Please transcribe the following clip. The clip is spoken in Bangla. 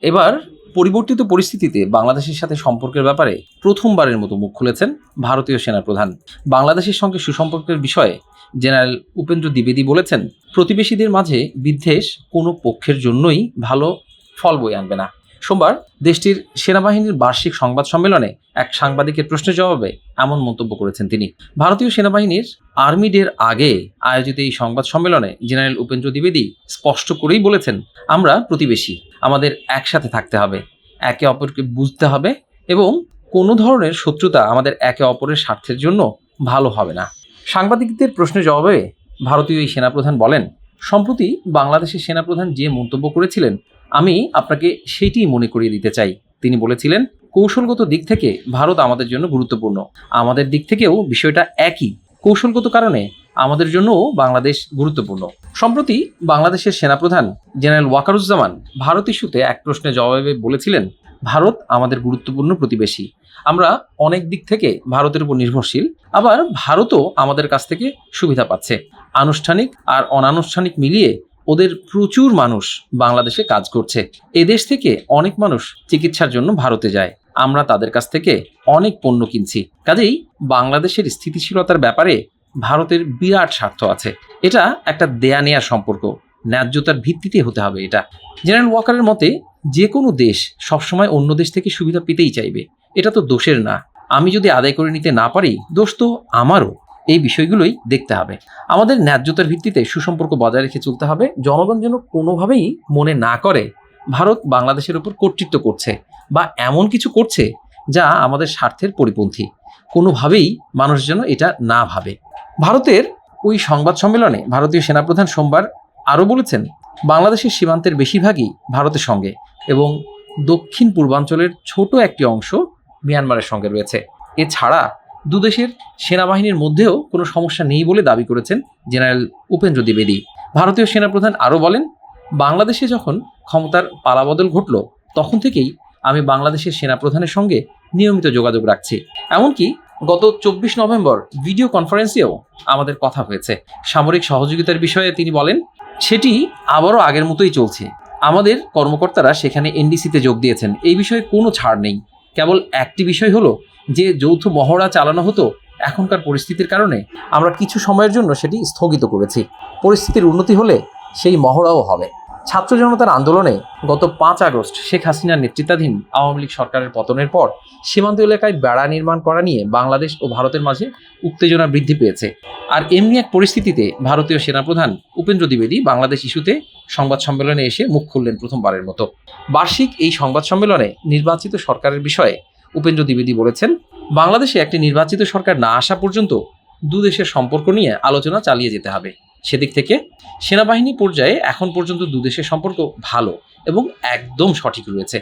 এবার পরিবর্তিত পরিস্থিতিতে বাংলাদেশের সাথে সম্পর্কের ব্যাপারে প্রথমবারের মতো মুখ খুলেছেন ভারতীয় সেনাপ্রধান। বাংলাদেশের সঙ্গে সুসম্পর্কের বিষয়ে জেনারেল উপেন্দ্র দ্বিবেদী বলেছেন, প্রতিবেশীদের মাঝে বিদ্বেষ কোনো পক্ষের জন্যই ভালো ফল বয়ে আনবে না। সোমবার দেশটির সেনাবাহিনীর বার্ষিক সংবাদ সম্মেলনে এক সাংবাদিকের প্রশ্নের জবাবে এমন মন্তব্য করেছেন তিনি। ভারতীয় সেনাবাহিনীর আর্মি ডের আগে আয়োজিত এই সংবাদ সম্মেলনে জেনারেল উপেন্দ্র দ্বিবেদী স্পষ্ট করেই বলেছেন, আমরা প্রতিবেশী, আমাদের একসাথে থাকতে হবে, একে অপরকে বুঝতে হবে এবং কোনো ধরনের শত্রুতা আমাদের একে অপরের স্বার্থের জন্য ভালো হবে না। সাংবাদিকদের প্রশ্নের জবাবে ভারতীয় এই সেনাপ্রধান বলেন, সম্প্রতি বাংলাদেশের সেনাপ্রধান যে মন্তব্য করেছিলেন আমি আপনাকে সেটিই মনে করিয়ে দিতে চাই। তিনি বলেছিলেন, কৌশলগত দিক থেকে ভারত আমাদের জন্য গুরুত্বপূর্ণ, আমাদের দিক থেকেও বিষয়টা একই। কৌশলগত কারণে আমাদের জন্যও বাংলাদেশ গুরুত্বপূর্ণ। সম্প্রতি বাংলাদেশের সেনাপ্রধান জেনারেল ওয়াকারুজ্জামান ভারত ইস্যুতে এক প্রশ্নের জবাবে বলেছিলেন, ভারত আমাদের গুরুত্বপূর্ণ প্রতিবেশী, আমরা অনেক দিক থেকে ভারতের উপর নির্ভরশীল, আবার ভারতও আমাদের কাছ থেকে সুবিধা পাচ্ছে। আনুষ্ঠানিক আর অনানুষ্ঠানিক মিলিয়ে ওদের প্রচুর মানুষ বাংলাদেশে কাজ করছে। এদেশ থেকে অনেক মানুষ চিকিৎসার জন্য ভারতে যায়, আমরা তাদের কাছ থেকে অনেক পণ্য কিনছি। কাজেই বাংলাদেশের স্থিতিশীলতার ব্যাপারে ভারতের বিরাট স্বার্থ আছে। এটা একটা দেয়া নেয়ার সম্পর্ক, ন্যায্যতার ভিত্তিতে হতে হবে এটা। জেনারেল ওয়াকারের মতে যে কোনো দেশ সবসময় অন্য দেশ থেকে সুবিধা পেতেই চাইবে, এটা তো দোষের না। আমি যদি আদায় করে নিতে না পারি, দোষ তো আমারও। এই বিষয়গুলোই দেখতে হবে। আমাদের ন্যায্যতার ভিত্তিতে সুসম্পর্ক বজায় রেখে চলতে হবে। জনগণ যেন কোনোভাবেই মনে না করে ভারত বাংলাদেশের উপর কর্তৃত্ব করছে বা এমন কিছু করছে যা আমাদের স্বার্থের পরিপন্থী। কোনোভাবেই মানুষ যেন এটা না ভাবে। ভারতের ওই সংবাদ সম্মেলনে ভারতীয় সেনাপ্রধান সোমবার আরও বলেছেন, বাংলাদেশের সীমান্তের বেশিরভাগই ভারতের সঙ্গে এবং দক্ষিণ পূর্বাঞ্চলের ছোট একটি অংশ মিয়ানমারের সঙ্গে রয়েছে। এছাড়া দুদেশের সেনাবাহিনীর মধ্যেও কোনো সমস্যা নেই বলে দাবি করেছেন জেনারেল উপেন্দ্র দ্বিবেদী। ভারতীয় সেনাপ্রধান আরও বলেন, বাংলাদেশে যখন ক্ষমতার পালাবদল ঘটল তখন থেকেই আমি বাংলাদেশের সেনাপ্রধানের সঙ্গে নিয়মিত যোগাযোগ রাখছি। এমনকি গত 24 নভেম্বর ভিডিও কনফারেন্সেও আমাদের কথা হয়েছে। সামরিক সহযোগিতার বিষয়ে তিনি বলেন, সেটি আবারও আগের মতোই চলছে। আমাদের কর্মকর্তারা সেখানে এনডিসিতে যোগ দিয়েছেন, এই বিষয়ে কোনো ছাড় নেই। কেবল একটি বিষয় হলো যে যৌথ মহড়া চালানো হতো, এখনকার পরিস্থিতির কারণে আমরা কিছু সময়ের জন্য সেটি স্থগিত করেছি। পরিস্থিতির উন্নতি হলে সেই মহড়াও হবে। ছাত্র জনতার আন্দোলনে গত 5 আগস্ট শেখ হাসিনার নেতৃত্বাধীন আওয়ামী লীগ সরকারের পতনের পর সীমান্ত এলাকায় বেড়া নির্মাণ করা নিয়ে বাংলাদেশ ও ভারতের মাঝে উত্তেজনা বৃদ্ধি পেয়েছে। আর এমনি এক পরিস্থিতিতে ভারতীয় সেনাপ্রধান উপেন্দ্র দ্বিবেদী বাংলাদেশ ইস্যুতে সংবাদ সম্মেলনে এসে মুখ খুললেন প্রথমবারের মতো। বার্ষিক এই সংবাদ সম্মেলনে নির্বাচিত সরকারের বিষয়ে উপেন্দ্র দ্বিবেদী বলেছেন, বাংলাদেশে একটি নির্বাচিত সরকার না আসা পর্যন্ত দুদেশের সম্পর্ক নিয়ে আলোচনা চালিয়ে যেতে হবে। সেদিক থেকে সেনাবাহিনী পর্যায়ে এখন পর্যন্ত দুদেশের সম্পর্ক ভালো এবং একদম সঠিক রয়েছে।